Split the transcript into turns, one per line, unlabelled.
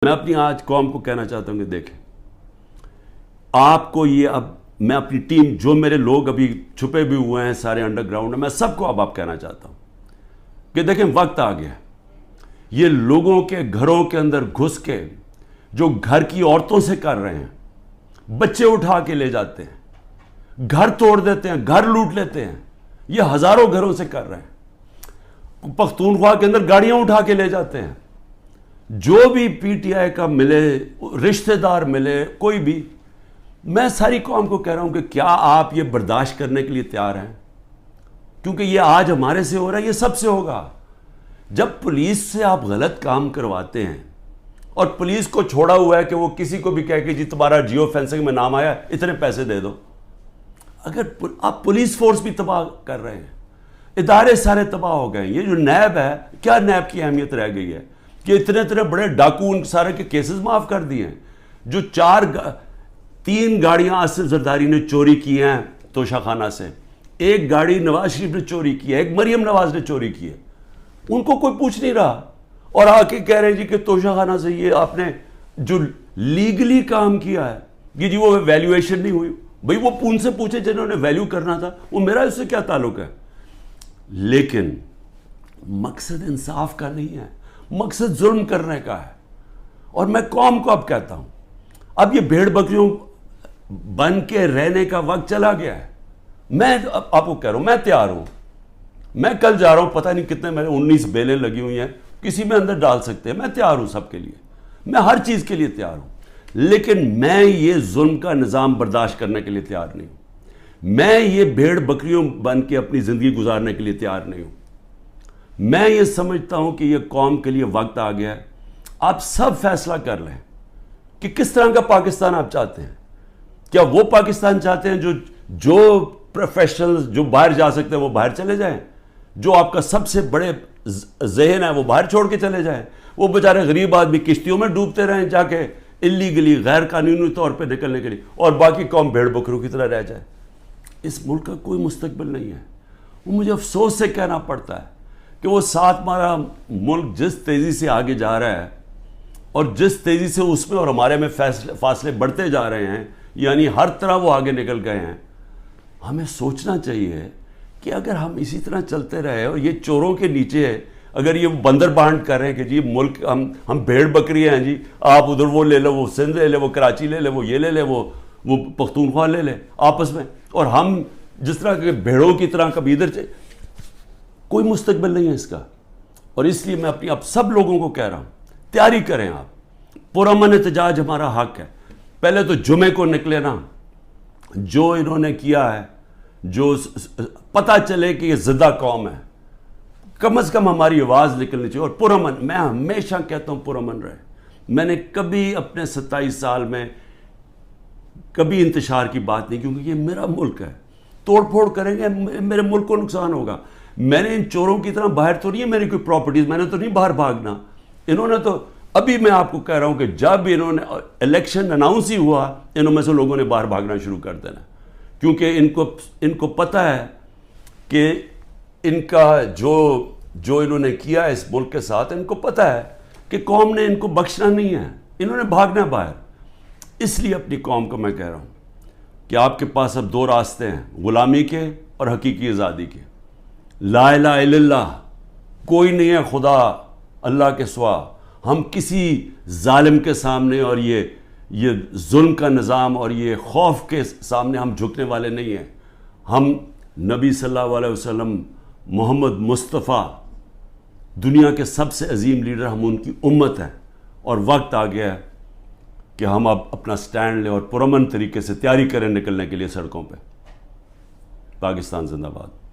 میں اپنی آج قوم کو کہنا چاہتا ہوں کہ دیکھیں آپ کو یہ اب میں اپنی ٹیم جو میرے لوگ ابھی چھپے بھی ہوئے ہیں سارے انڈر گراؤنڈ میں سب کو اب آپ کہنا چاہتا ہوں کہ دیکھیں وقت آ گیا یہ لوگوں کے گھروں کے اندر گھس کے جو گھر کی عورتوں سے کر رہے ہیں بچے اٹھا کے لے جاتے ہیں گھر توڑ دیتے ہیں گھر لوٹ لیتے ہیں یہ ہزاروں گھروں سے کر رہے ہیں پختونخوا کے اندر گاڑیاں اٹھا کے لے جاتے ہیں جو بھی پی ٹی آئی کا ملے رشتہ دار ملے کوئی بھی میں ساری قوم کو کہہ رہا ہوں کہ کیا آپ یہ برداشت کرنے کے لیے تیار ہیں کیونکہ یہ آج ہمارے سے ہو رہا ہے یہ سب سے ہوگا جب پولیس سے آپ غلط کام کرواتے ہیں اور پولیس کو چھوڑا ہوا ہے کہ وہ کسی کو بھی کہہ کہ جی تمہارا جیو فینسنگ میں نام آیا اتنے پیسے دے دو اگر آپ پولیس فورس بھی تباہ کر رہے ہیں ادارے سارے تباہ ہو گئے ہیں یہ جو نیب ہے کیا نیب کی اہمیت رہ گئی ہے کہ اتنے بڑے ڈاکو ان سارے کے کیسز معاف کر دیے ہیں جو تین گاڑیاں آصف زرداری نے چوری کی ہیں توشہ خانہ سے ایک گاڑی نواز شریف نے چوری کی ہے ایک مریم نواز نے چوری کی ہے ان کو کوئی پوچھ نہیں رہا اور آ کے کہہ رہے ہیں جی کہ توشہ خانہ سے یہ آپ نے جو لیگلی کام کیا ہے کہ جی وہ ویلیویشن نہیں ہوئی بھئی وہ ان سے پوچھے جنہوں نے ویلیو کرنا تھا وہ میرا اس سے کیا تعلق ہے لیکن مقصد انصاف کا نہیں ہے مقصد ظلم کرنے کا ہے اور میں قوم کو اب کہتا ہوں اب یہ بھیڑ بکریوں بن کے رہنے کا وقت چلا گیا ہے میں آپ کو کہہ رہا ہوں میں تیار ہوں میں کل جا رہا ہوں پتہ نہیں کتنے میں 19 بیلیں لگی ہوئی ہیں کسی میں اندر ڈال سکتے ہیں میں تیار ہوں سب کے لیے میں ہر چیز کے لیے تیار ہوں لیکن میں یہ ظلم کا نظام برداشت کرنے کے لیے تیار نہیں ہوں میں یہ بھیڑ بکریوں بن کے اپنی زندگی گزارنے کے لیے تیار نہیں ہوں میں یہ سمجھتا ہوں کہ یہ قوم کے لیے وقت آ گیا ہے آپ سب فیصلہ کر لیں کہ کس طرح کا پاکستان آپ چاہتے ہیں کیا وہ پاکستان چاہتے ہیں جو پروفیشنل جو باہر جا سکتے ہیں وہ باہر چلے جائیں جو آپ کا سب سے بڑے ذہن ہے وہ باہر چھوڑ کے چلے جائیں وہ بیچارے غریب آدمی کشتیوں میں ڈوبتے رہیں جا کے اللیگلی غیر قانونی طور پہ نکلنے کے لیے اور باقی قوم بھیڑ بکروں کی طرح رہ جائے اس ملک کا کوئی مستقبل نہیں ہے وہ مجھے افسوس سے کہنا پڑتا ہے کہ وہ ساتھ ہمارا ملک جس تیزی سے آگے جا رہا ہے اور جس تیزی سے اس میں اور ہمارے میں فاصلے بڑھتے جا رہے ہیں یعنی ہر طرح وہ آگے نکل گئے ہیں ہمیں سوچنا چاہیے کہ اگر ہم اسی طرح چلتے رہے اور یہ چوروں کے نیچے اگر یہ بندر بانٹ کر رہے ہیں کہ جی ملک ہم بھیڑ بکری ہیں جی آپ ادھر وہ لے لو وہ سندھ لے لے وہ کراچی لے لے وہ یہ لے لے وہ پختونخوا لے لے آپس میں اور ہم جس طرح کے بھیڑوں کی طرح کبھی ادھر سے کوئی مستقبل نہیں ہے اس کا اور اس لیے میں اپنی اب سب لوگوں کو کہہ رہا ہوں تیاری کریں آپ پرامن احتجاج ہمارا حق ہے پہلے تو جمعے کو نکلے نا جو انہوں نے کیا ہے جو پتہ چلے کہ یہ زدہ قوم ہے کم از کم ہماری آواز نکلنی چاہیے اور پرامن میں ہمیشہ کہتا ہوں پرامن رہے میں نے کبھی اپنے 27 سال میں کبھی انتشار کی بات نہیں کیونکہ یہ میرا ملک ہے توڑ پھوڑ کریں گے میرے ملک کو نقصان ہوگا میں نے ان چوروں کی طرح باہر تو نہیں ہے میری کوئی پراپرٹیز میں نے تو نہیں باہر بھاگنا انہوں نے تو ابھی میں آپ کو کہہ رہا ہوں کہ جب انہوں نے الیکشن اناؤنس ہی ہوا انہوں میں سے لوگوں نے باہر بھاگنا شروع کر دینا کیونکہ ان کو پتہ ہے کہ ان کا جو انہوں نے کیا ہے اس ملک کے ساتھ ان کو پتہ ہے کہ قوم نے ان کو بخشنا نہیں ہے انہوں نے بھاگنا باہر اس لیے اپنی قوم کو میں کہہ رہا ہوں کہ آپ کے پاس اب دو راستے ہیں غلامی کے اور حقیقی آزادی کے لا الہ الا اللہ کوئی نہیں ہے خدا اللہ کے سوا ہم کسی ظالم کے سامنے اور یہ ظلم کا نظام اور یہ خوف کے سامنے ہم جھکنے والے نہیں ہیں ہم نبی صلی اللہ علیہ وسلم محمد مصطفیٰ دنیا کے سب سے عظیم لیڈر ہم ان کی امت ہیں اور وقت آ گیا ہے کہ ہم اب اپنا سٹینڈ لیں اور پرامن طریقے سے تیاری کریں نکلنے کے لیے سڑکوں پہ پاکستان زندہ باد